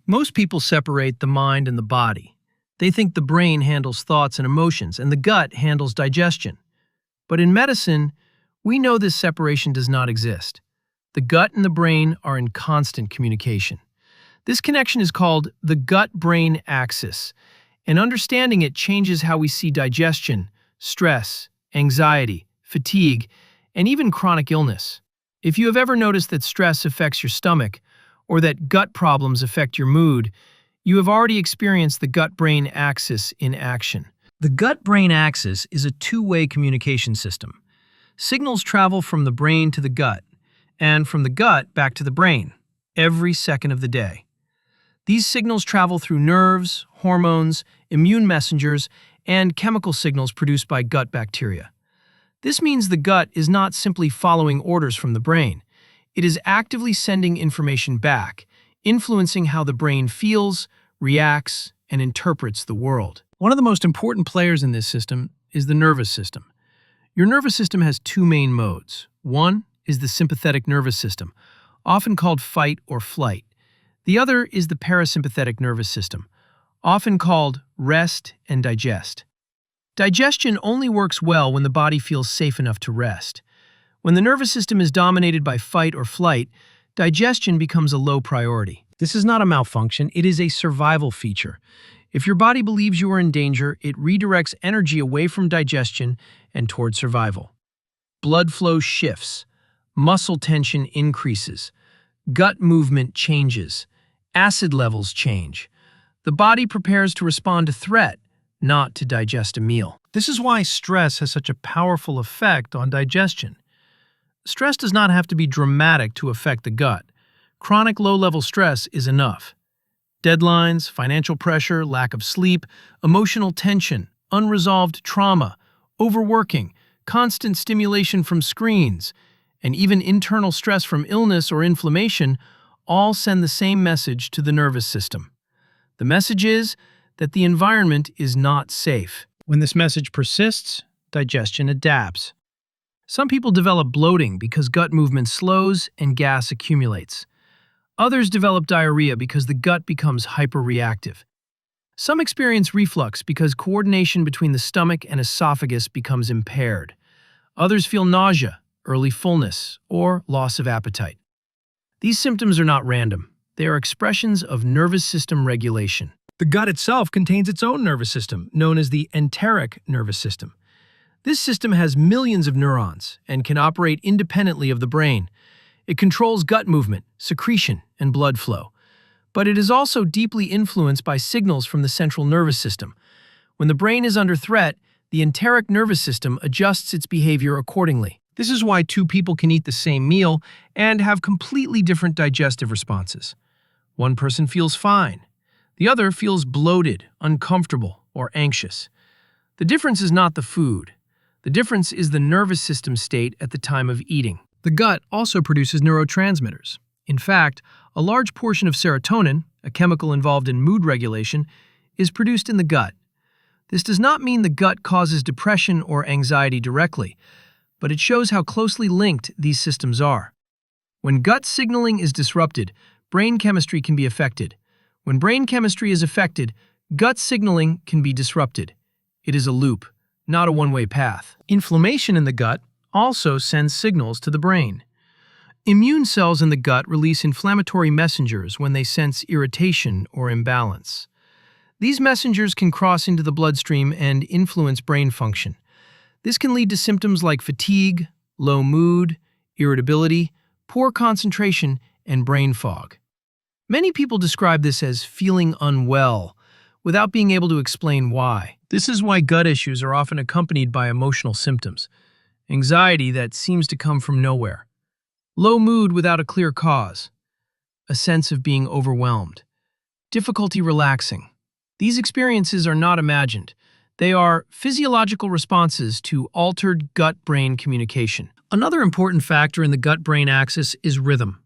Most people separate the mind and the body. They think the brain handles thoughts and emotions, and the gut handles digestion. But in medicine, we know this separation does not exist. The gut and the brain are in constant communication. This connection is called the gut-brain axis, and understanding it changes how we see digestion, stress, anxiety, fatigue, and even chronic illness. If you have ever noticed that stress affects your stomach, or that gut problems affect your mood, you have already experienced the gut-brain axis in action. The gut-brain axis is a two-way communication system. Signals travel from the brain to the gut, and from the gut back to the brain, every second of the day. These signals travel through nerves, hormones, immune messengers, and chemical signals produced by gut bacteria. This means the gut is not simply following orders from the brain. It is actively sending information back, influencing how the brain feels, reacts, and interprets the world. One of the most important players in this system is the nervous system. Your nervous system has two main modes. One is the sympathetic nervous system, often called fight or flight. The other is the parasympathetic nervous system, often called rest and digest. Digestion only works well when the body feels safe enough to rest. When the nervous system is dominated by fight or flight, digestion becomes a low priority. This is not a malfunction, it is a survival feature. If your body believes you are in danger, it redirects energy away from digestion and toward survival. Blood flow shifts, muscle tension increases, gut movement changes, acid levels change. The body prepares to respond to threat, not to digest a meal. This is why stress has such a powerful effect on digestion. Stress does not have to be dramatic to affect the gut. Chronic low-level stress is enough. Deadlines, financial pressure, lack of sleep, emotional tension, unresolved trauma, overworking, constant stimulation from screens, and even internal stress from illness or inflammation all send the same message to the nervous system. The message is that the environment is not safe. When this message persists, digestion adapts. Some people develop bloating because gut movement slows and gas accumulates. Others develop diarrhea because the gut becomes hyperreactive. Some experience reflux because coordination between the stomach and esophagus becomes impaired. Others feel nausea, early fullness, or loss of appetite. These symptoms are not random. They are expressions of nervous system regulation. The gut itself contains its own nervous system, known as the enteric nervous system. This system has millions of neurons and can operate independently of the brain. It controls gut movement, secretion, and blood flow. But it is also deeply influenced by signals from the central nervous system. When the brain is under threat, the enteric nervous system adjusts its behavior accordingly. This is why two people can eat the same meal and have completely different digestive responses. One person feels fine. The other feels bloated, uncomfortable, or anxious. The difference is not the food. The difference is the nervous system state at the time of eating. The gut also produces neurotransmitters. In fact, a large portion of serotonin, a chemical involved in mood regulation, is produced in the gut. This does not mean the gut causes depression or anxiety directly, but it shows how closely linked these systems are. When gut signaling is disrupted, brain chemistry can be affected. When brain chemistry is affected, gut signaling can be disrupted. It is a loop, not a one-way path. Inflammation in the gut also sends signals to the brain. Immune cells in the gut release inflammatory messengers when they sense irritation or imbalance. These messengers can cross into the bloodstream and influence brain function. This can lead to symptoms like fatigue, low mood, irritability, poor concentration, and brain fog. Many people describe this as feeling unwell, without being able to explain why. This is why gut issues are often accompanied by emotional symptoms. Anxiety that seems to come from nowhere. Low mood without a clear cause. A sense of being overwhelmed. Difficulty relaxing. These experiences are not imagined. They are physiological responses to altered gut-brain communication. Another important factor in the gut-brain axis is rhythm.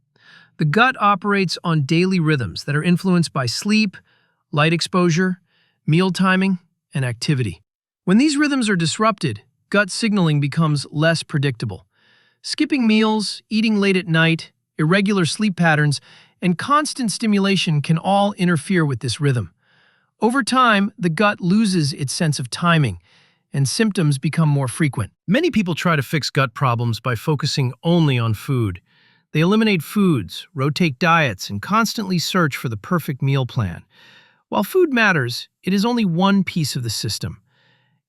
The gut operates on daily rhythms that are influenced by sleep, light exposure, meal timing, and activity. When these rhythms are disrupted, gut signaling becomes less predictable. Skipping meals, eating late at night, irregular sleep patterns, and constant stimulation can all interfere with this rhythm. Over time, the gut loses its sense of timing, and symptoms become more frequent. Many people try to fix gut problems by focusing only on food. They eliminate foods, rotate diets, and constantly search for the perfect meal plan. While food matters, it is only one piece of the system.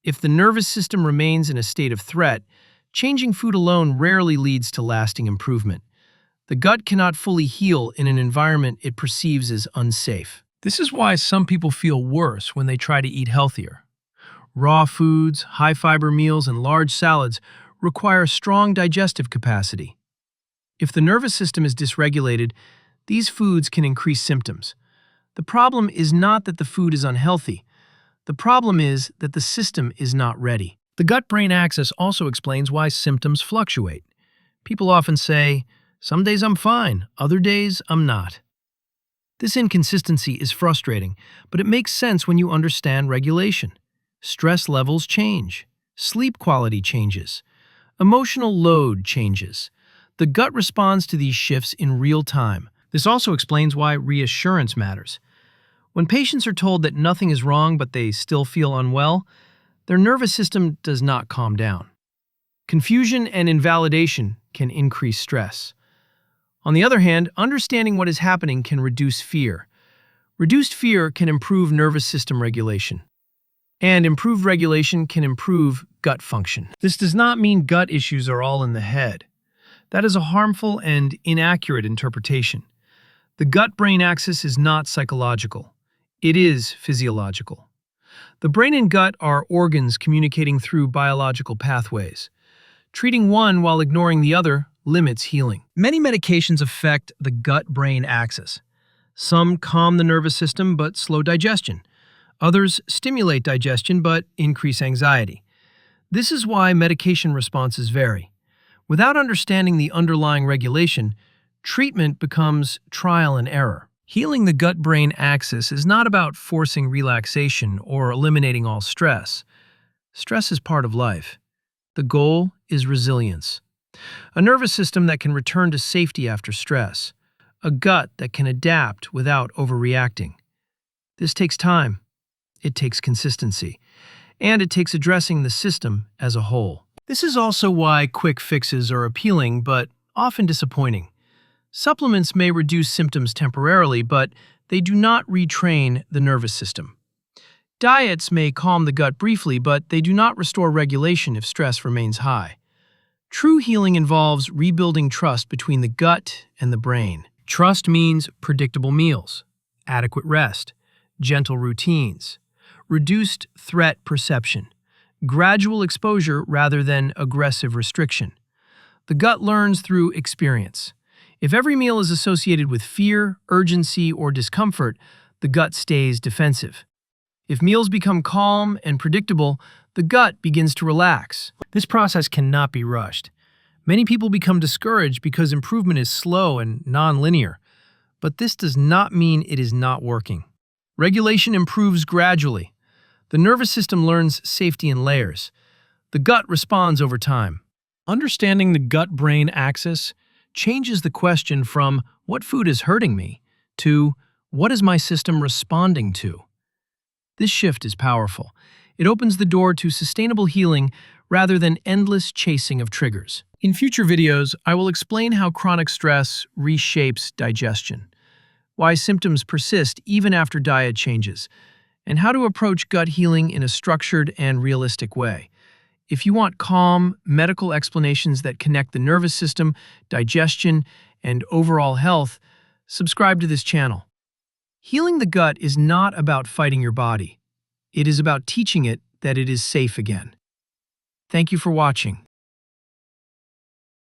If the nervous system remains in a state of threat, changing food alone rarely leads to lasting improvement. The gut cannot fully heal in an environment it perceives as unsafe. This is why some people feel worse when they try to eat healthier. Raw foods, high-fiber meals, and large salads require strong digestive capacity. If the nervous system is dysregulated, these foods can increase symptoms. The problem is not that the food is unhealthy. The problem is that the system is not ready. The gut-brain axis also explains why symptoms fluctuate. People often say, "Some days I'm fine, other days I'm not." This inconsistency is frustrating, but it makes sense when you understand regulation. Stress levels change. Sleep quality changes. Emotional load changes. The gut responds to these shifts in real time. This also explains why reassurance matters. When patients are told that nothing is wrong but they still feel unwell, their nervous system does not calm down. Confusion and invalidation can increase stress. On the other hand, understanding what is happening can reduce fear. Reduced fear can improve nervous system regulation. And improved regulation can improve gut function. This does not mean gut issues are all in the head. That is a harmful and inaccurate interpretation. The gut-brain axis is not psychological. It is physiological. The brain and gut are organs communicating through biological pathways. Treating one while ignoring the other limits healing. Many medications affect the gut-brain axis. Some calm the nervous system but slow digestion. Others stimulate digestion but increase anxiety. This is why medication responses vary. Without understanding the underlying regulation, treatment becomes trial and error. Healing the gut-brain axis is not about forcing relaxation or eliminating all stress. Stress is part of life. The goal is resilience. A nervous system that can return to safety after stress. A gut that can adapt without overreacting. This takes time. It takes consistency. And it takes addressing the system as a whole. This is also why quick fixes are appealing but often disappointing. Supplements may reduce symptoms temporarily, but they do not retrain the nervous system. Diets may calm the gut briefly, but they do not restore regulation if stress remains high. True healing involves rebuilding trust between the gut and the brain. Trust means predictable meals, adequate rest, gentle routines, reduced threat perception, gradual exposure rather than aggressive restriction. The gut learns through experience. If every meal is associated with fear, urgency, or discomfort, the gut stays defensive. If meals become calm and predictable, the gut begins to relax. This process cannot be rushed. Many people become discouraged because improvement is slow and non-linear, but this does not mean it is not working. Regulation improves gradually. The nervous system learns safety in layers. The gut responds over time. Understanding the gut-brain axis changes the question from "what food is hurting me" to "what is my system responding to?" This shift is powerful. It opens the door to sustainable healing rather than endless chasing of triggers. In future videos, I will explain how chronic stress reshapes digestion, why symptoms persist even after diet changes, and how to approach gut healing in a structured and realistic way. If you want calm, medical explanations that connect the nervous system, digestion, and overall health, subscribe to this channel. Healing the gut is not about fighting your body. It is about teaching it that it is safe again. Thank you for watching.